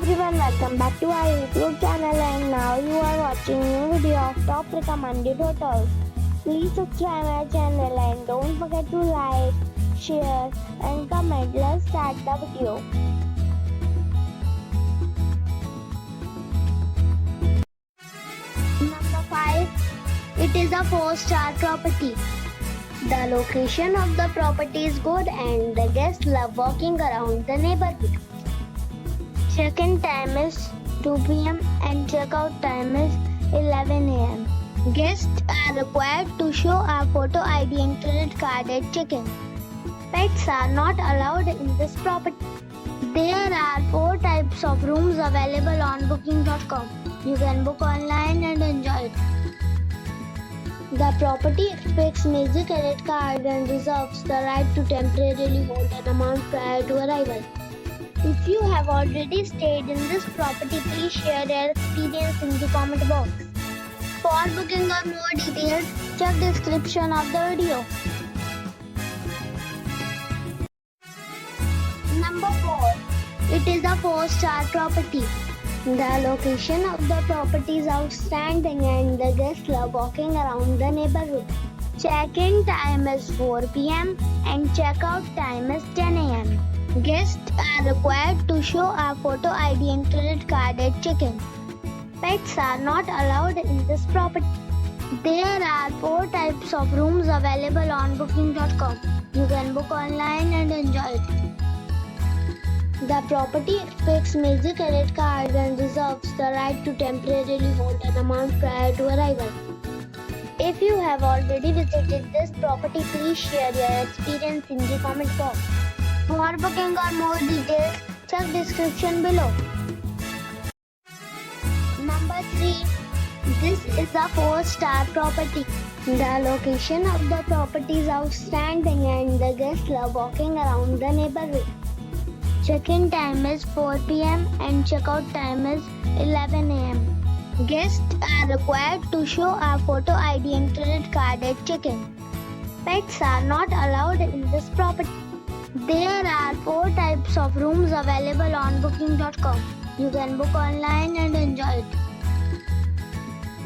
everyone, welcome back to our YouTube channel, and now you are watching new video of top recommended hotels. Please subscribe our channel and don't forget to like, share and comment. Let's start the video. Number 5. It is a 4-star property. The location of the property is good and the guests love walking around the neighborhood. Check-in time is 2 p.m. and check-out time is 11 a.m. Guests are required to show a photo ID and credit card at check-in. Pets are not allowed in this property. There are 4 types of rooms available on booking.com. You can book online and enjoy it. The property expects major credit card and reserves the right to temporarily hold an amount prior to arrival. If you have already stayed in this property, please share your experience in the comment box. For booking or more details, check description of the video. Number 4. It is a 4-star property. The location of the property is outstanding and the guests love walking around the neighborhood. Check-in time is 4 p.m. and check-out time is 10 a.m. Guests are required to show a photo ID and credit card at check-in. Pets are not allowed in this property. There are 4 types of rooms available on booking.com. You can book online and enjoy it. The property expects major credit card and reserves the right to temporarily hold an amount prior to arrival. If you have already visited this property, please share your experience in the comment box. For booking or more details, check description below. Number 3. This is a 4-star property. The location of the property is outstanding and the guests love walking around the neighborhood. Check-in time is 4 p.m. and check-out time is 11 a.m. Guests are required to show a photo ID and credit card at check-in. Pets are not allowed in this property. There are 4 types of rooms available on booking.com. You can book online and enjoy it.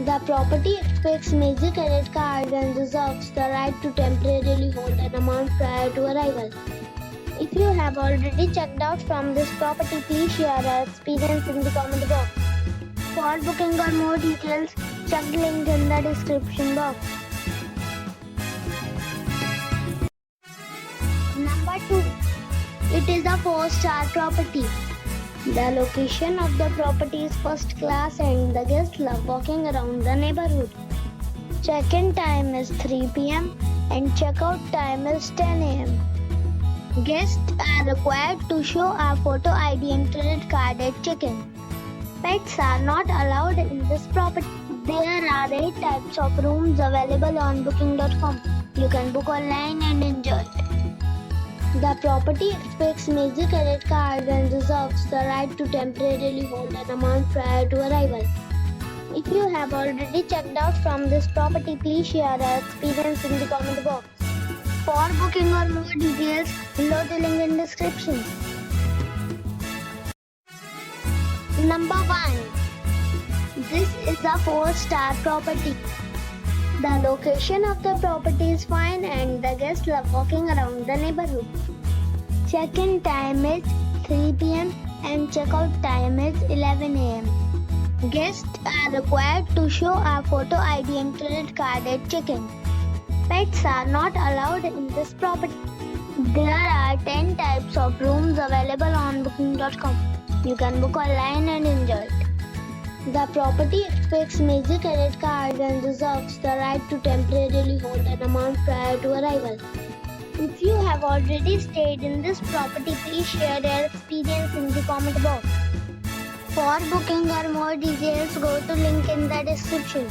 The property expects major credit card and reserves the right to temporarily hold an amount prior to arrival. If you have already checked out from this property, please share your experience in the comment box. For booking or more details, check the link in the description box. Number 2. It is a 4-star property. The location of the property is first class and the guests love walking around the neighborhood. Check-in time is 3 p.m. and check-out time is 10 a.m. Guests are required to show a photo ID and credit card at check-in. Pets are not allowed in this property. There are 8 types of rooms available on booking.com. You can book online and enjoy it. The property expects major credit card and reserves the right to temporarily hold an amount prior to arrival. If you have already checked out from this property, please share your experience in the comment box. For booking or more details, below the link in description. Number 1. This is a 4-star property. The location of the property is fine and the guests love walking around the neighborhood. Check-in time is 3 p.m. and check-out time is 11 a.m. Guests are required to show a photo ID and credit card at check-in. Pets are not allowed in this property. There are 10 types of rooms available on booking.com. You can book online and enjoy it. The property expects major credit card and reserves the right to temporarily hold an amount prior to arrival. If you have already stayed in this property, please share your experience in the comment box. For booking or more details, go to link in the description.